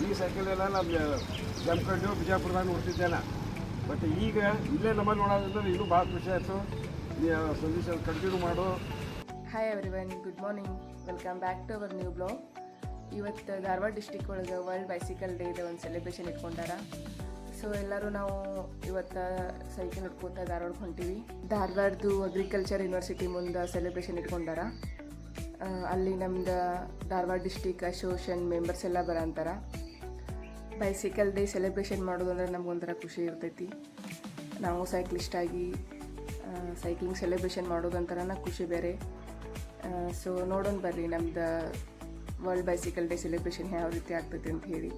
ಈ ಸೈಕಲ್ ಎಲ್ಲ ನಮ್ಮ ಜಮ್ಕಂಡು ಬಿಜಾಪುರದಾಗ ನೋಡ್ತಿದ್ದೇನೆ. ಬಟ್ ಈಗ ಇಲ್ಲೇ ನಮ್ಮಲ್ಲಿ ನೋಡೋದ್ರಿಂದ ಇನ್ನೂ ಭಾಳ ಖುಷಿ ಆಯಿತು. ಸಂದೇಶ ಕಂಟಿನ್ಯೂ ಮಾಡು. Hi everyone, good morning, welcome back to our new blog. ಇವತ್ತು ಧಾರವಾಡ ಡಿಸ್ಟಿಕ್ ಒಳಗೆ ವರ್ಲ್ಡ್ ಬೈಸಿಕಲ್ ಡೇದ ಒಂದು ಸೆಲೆಬ್ರೇಷನ್ ಇಟ್ಕೊಂಡಾರ. ಸೊ ಎಲ್ಲರೂ ನಾವು ಇವತ್ತು ಸೈಕಲ್ ಹಿಡ್ಕೋತ ಧಾರವಾಡಕ್ಕೆ ಹೊಂಟೀವಿ. ಧಾರವಾಡದು ಅಗ್ರಿಕಲ್ಚರ್ ಯೂನಿವರ್ಸಿಟಿ ಮುಂದೆ ಸೆಲೆಬ್ರೇಷನ್ ಇಟ್ಕೊಂಡಾರ. ಅಲ್ಲಿ ನಮ್ದು ಧಾರವಾಡ ಡಿಸ್ಟಿಕ್ ಅಸೋಸಿಯೇಷನ್ ಮೆಂಬರ್ಸ್ ಎಲ್ಲ ಬರಂತಾರ. ಬೈಸಿಕಲ್ ಡೇ ಸೆಲೆಬ್ರೇಷನ್ ಮಾಡೋದು ಅಂದರೆ ನಮ್ಗೊಂಥರ ಖುಷಿ ಇರ್ತೈತಿ. ನಾವು ಸೈಕ್ಲಿಸ್ಟ್ ಆಗಿ ಸೈಕ್ಲಿಂಗ್ ಸೆಲೆಬ್ರೇಷನ್ ಮಾಡೋದಂತಾರ ಖುಷಿ ಬೇರೆ. ಸೊ ನೋಡೋಣ ಬರ್ರಿ ನಮ್ದು ವರ್ಲ್ಡ್ ಬೈಸಿಕಲ್ ಡೇ ಸೆಲೆಬ್ರೇಷನ್ ಯಾವ ರೀತಿ ಆಗ್ತೈತಿ ಅಂತ ಹೇಳಿ.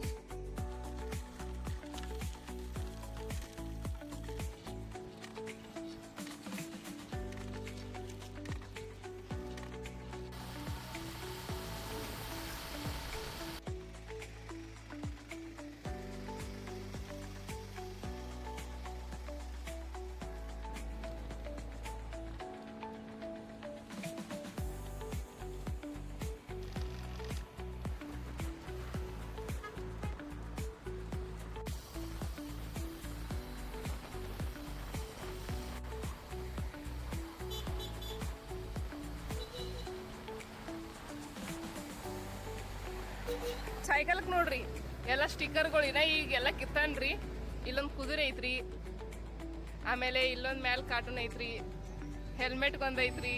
ಸೈಕಲ್ಗೆ ನೋಡ್ರಿ ಎಲ್ಲ ಸ್ಟಿಕ್ಕರ್ಗಳಿನ ಈಗೆಲ್ಲ ಕಿತ್ತಾನ್ರಿ. ಇಲ್ಲೊಂದು ಕುದುರೆ ಐತ್ರಿ, ಆಮೇಲೆ ಇಲ್ಲೊಂದು ಮ್ಯಾಲ್ ಕಾರ್ಟೂನ್ ಐತ್ರಿ, ಹೆಲ್ಮೆಟ್ ಒಂದೈತ್ರಿ.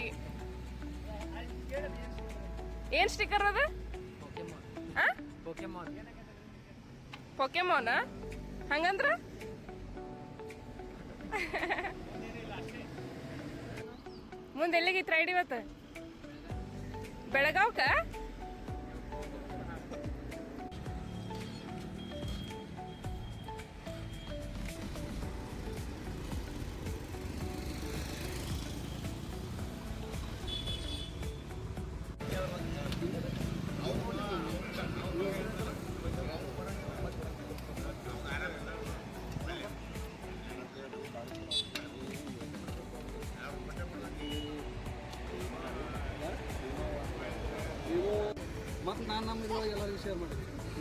ಏನ್ ಸ್ಟಿಕ್ಕರ್ ಅದ? ಪೊಕೆಮಾನ್ ಹಂಗಂದ್ರ ಮುಂದೆ ಎಲ್ಲಿಗೈತಿ ರೈಡ್ ಇವತ್ತು? ಬೆಳಗಾವ್ಕ?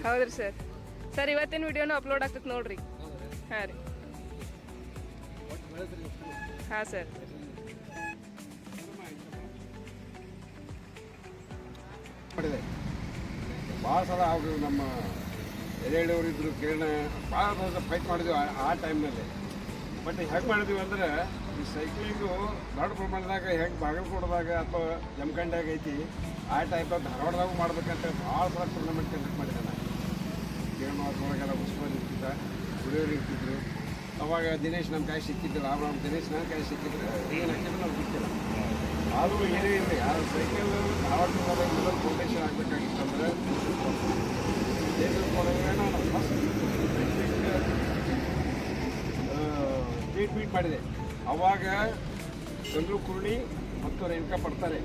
ಹೌದ್ರಿ ಸರ್. ಸರ್ ಇವತ್ತಿನ ವಿಡಿಯೋನು ಅಪ್ಲೋಡ್ ಆಗ್ತೈತೆ ನೋಡ್ರಿ. ಹಾಂ ರೀ. ಹಾಂ ಸರ್. ಮಾಡಿದೆ ಭಾಳ ಸಲ ಅವರು ನಮ್ಮ ಎಲೆಯವರು ಇದ್ರು, ಕಿರಣ ಭಾಳ ಫೈಟ್ ಮಾಡಿದ್ವಿ ಆ ಟೈಮ್ನಲ್ಲಿ. ಬಟ್ ಹೆಂಗೆ ಮಾಡಿದ್ವಿ ಅಂದ್ರೆ ಈ ಸೈಕ್ಲಿಂಗು ದೊಡ್ಡ ಪ್ರಮಾಣದಾಗ ಹೆಂಗೆ ಬಾಗಲಕೋಟದಾಗ ಅಥವಾ ಜಮಖಂಡ್ಯಾಗ ಐತಿ ಆ ಟೈಪ್ ಧಾರವಾಡದಾಗೂ ಮಾಡ್ಬೇಕಂತ ಭಾಳ ಸಲ ಟೂರ್ನಮೆಂಟ್ ಕಂಡಕ್ಟ್ ಮಾಡಿದೆ ನಾನು. ಕಿರಣ ಒಳಗೆಲ್ಲ ಉಸ್ಮಾನ್ ಇರ್ತಿದ್ದ, ಹುಡುಗರು ಇರ್ತಿದ್ರು. ಅವಾಗ ದಿನೇಶ್ ನಮ್ಮ ಕೈ ಸಿಕ್ಕಿದ್ರು, ರಾಮ್ ದಿನೇಶ್ ನನ್ನ ಕೈ ಸಿಕ್ಕಿದ್ರು. ಏನು ಹಾಕಿದ್ರೆ ನಾವು ಸಿಕ್ಕಿಲ್ಲ. ಆದರೂ ಏನೇ ಇರಲಿ ಆ ಸೈಕಲ್ ಧಾರವಾಡ ಮೊದಲು ಫೌಂಡೇಶನ್ ಆಗಬೇಕಾಗಿತ್ತಂದ್ರೆ ನಾನು ಫಸ್ಟ್ ಸ್ಟೇಟ್ ಮೀಟ್ ಮಾಡಿದೆ. ಅವಾಗ ಚಂದ್ರು ಕುರ್ಣಿ ಮತ್ತು ರೇಣುಕಾ ಪಡ್ತಾರೆ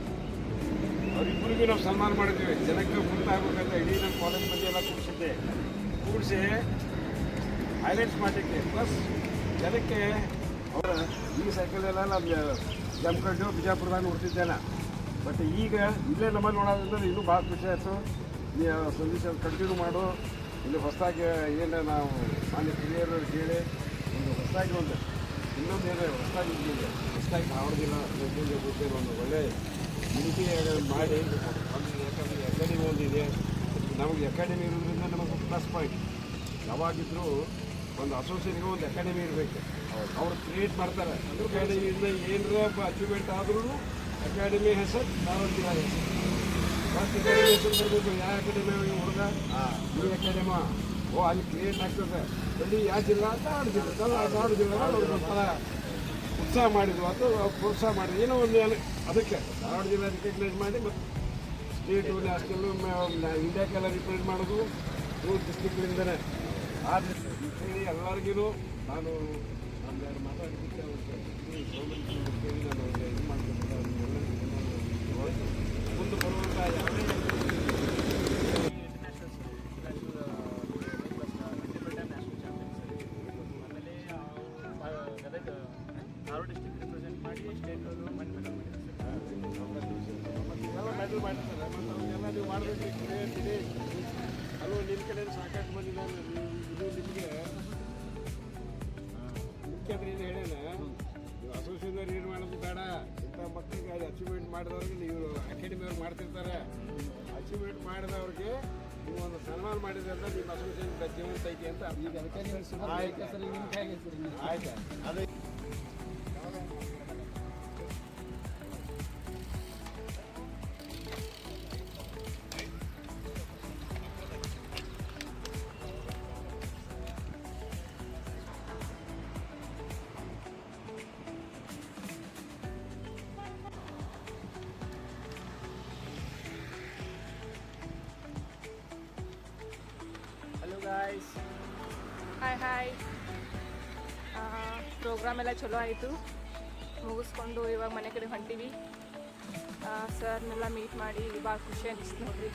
ಅವರಿಬ್ಬರಿಗೂ ನಾವು ಸನ್ಮಾನ ಮಾಡಿದ್ವಿ. ಜನಕ್ಕೆ ಗೊತ್ತಾಗಬೇಕಂತ ಇಡೀ ನನ್ನ ಕಾಲೇಜ್ ಬಗ್ಗೆ ಎಲ್ಲ ಕೂಡಿಸಿ ಹೈಲೈಟ್ಸ್ ಮಾಡಲಿಕ್ಕೆ, ಪ್ಲಸ್ ಜನಕ್ಕೆ ಅವರ ಈ ಸೈಕಲ್ ಎಲ್ಲ ನಮ್ಮ ಜಮ್ಕಂಡು ಬಿಜಾಪುರದಾಗ ನೋಡ್ತಿದ್ದೇನೆ. ಬಟ್ ಈಗ ಇಲ್ಲೇ ನಮ್ಮಲ್ಲಿ ನೋಡೋದ್ರಿಂದ ಇನ್ನೂ ಭಾಳ ಖುಷಿ ಆಯಿತು. ಸಂದೇಶ ಕಂಟಿನ್ಯೂ ಮಾಡು. ಇಲ್ಲಿ ಹೊಸದಾಗಿ ಏನು ನಾವು ಮಾನ್ಯ ಹಿರಿಯರು ಹೇಳಿ ಒಂದು ಹೊಸದಾಗಿ ಇನ್ನೊಂದು ಏನು ಹೊಸದಾಗಿ ಧಾರವಾಡ ಜಿಲ್ಲಾ ಒಂದು ಒಳ್ಳೆಯ ಯೂನಿಟಿ ಮಾಡಿ ಒಂದು ಯಾಕಂದರೆ ಅಕಾಡೆಮಿ ಒಂದಿದೆ. ನಮಗೆ ಅಕಾಡೆಮಿ ಇರೋದ್ರಿಂದ ನಮಗೆ ಪ್ಲಸ್ ಪಾಯಿಂಟ್. ಯಾವಾಗಿದ್ದರೂ ಒಂದು ಅಸೋಸಿಯೇಷನ್ಗೆ ಒಂದು ಅಕಾಡೆಮಿ ಇರಬೇಕು. ಅವ್ರು ಕ್ರಿಯೇಟ್ ಮಾಡ್ತಾರೆ. ಅಕಾಡೆಮಿಯಿಂದ ಏನರ ಅಚೀವ್ಮೆಂಟ್ ಆದ್ರೂ ಅಕಾಡೆಮಿ ಹೆಸರು ಧಾರವಾಡ ಜಿಲ್ಲಾ ಹೆಸರು. ಫಸ್ಟ್ ಅಕಾಡೆಮಿ ಹೆಸರು ಬರಬೇಕು. ಯಾವ ಅಕಾಡೆಮಿ ಹುಡುಗ ಈ ಅಕಾಡೆಮ ಅಲ್ಲಿ ಕ್ರಿಯೇಟ್ ಆಗ್ತದೆ. ಅಲ್ಲಿ ಯಾವ ಜಿಲ್ಲಾ ಧಾರವಾಡ ಜಿಲ್ಲಾ ಒಂಥರ ಉತ್ಸಾಹ ಮಾಡಿದ್ವು ಅಥವಾ ಪ್ರೋತ್ಸಾಹ ಮಾಡಿದ್ವಿ ಏನೋ ಒಂದು ಅದಕ್ಕೆ ಧಾರವಾಡ ಜಿಲ್ಲಾ ರಿಕಗ್ನೈಸ್ ಮಾಡಿ ಮತ್ತು ಸ್ಟೇಟು ನ್ಯಾಷನಲ್ಲು ಇಂಡಿಯಾಕ್ಕೆಲ್ಲ ರಿಪ್ರೆಸೆಂಟ್ ಮಾಡೋದು ಡಿಸ್ಟ್ರಿಕ್ಟ್ಲಿಂದನೇ. ಆದರೆ ಹೇಳಿ ಎಲ್ಲರಿಗೂ ನಾನು ಒಂದೆರಡು ಮಾತಾಡೋದಕ್ಕೆ ಕೇಳಿ ನಾನು ಇದು ಮಾಡ್ತೀನಿ. ಮುಂದೆ ಬರುವಂಥ ಯಾವುದೇ ಧಾರವಾಡ ಡಿಸ್ಟ್ರಿಕ್ಟ್ ರಿಪ್ರೆಸೆಂಟ್ ಮಾಡಿ ಸ್ಟೇಟ್ ಮೆಡಲ್ ಮೆಡಲ್ ಮಾಡಿರ್ತಾರೆ. ಮತ್ತು ಅವನ್ನೆಲ್ಲ ನೀವು ಮಾಡಬೇಕು. ಅಲ್ಲೂ ನಿಮ್ಮ ಕಡೆ ಸಾಕಷ್ಟು ಬಂದಿದೆ. ಮಾಡ್ತಿರ್ತಾರೆ. ಅಚೀವ್ಮೆಂಟ್ ಮಾಡಿದವ್ರಿಗೆ ನೀವು ಒಂದು ಸನ್ಮಾನ ಮಾಡಿದ್ರೆ ಅಂತ ನಿಮ್ಮ ಅಸೋಸಿಯೇಷನ್ ಜೀವಂತ ಐತಿ ಅಂತ ಈಗ ಅದಕ್ಕೆ ನೀವು ಸುಮಾರು ಆಯ್ತು. ಸರ್ ನಿಮ್ಮ ಕೈಗೆ ಸರ್ ಆಯ್ತು ಅದೇ ಹಲೋ ಗಾಯ್ಸ್. ಹಾಯ್ ಪ್ರೋಗ್ರಾಮ್ ಎಲ್ಲ ಚಲೋ ಆಯಿತು. ಮುಗಿಸ್ಕೊಂಡು ಇವಾಗ ಮನೆ ಕಡೆ ಹೊಂಟೀವಿ. ಸರ್ನೆಲ್ಲ ಮೀಟ್ ಮಾಡಿ ಭಾಳ ಖುಷಿ ಅನಿಸ್ತು ನೋಡ್ರಿ.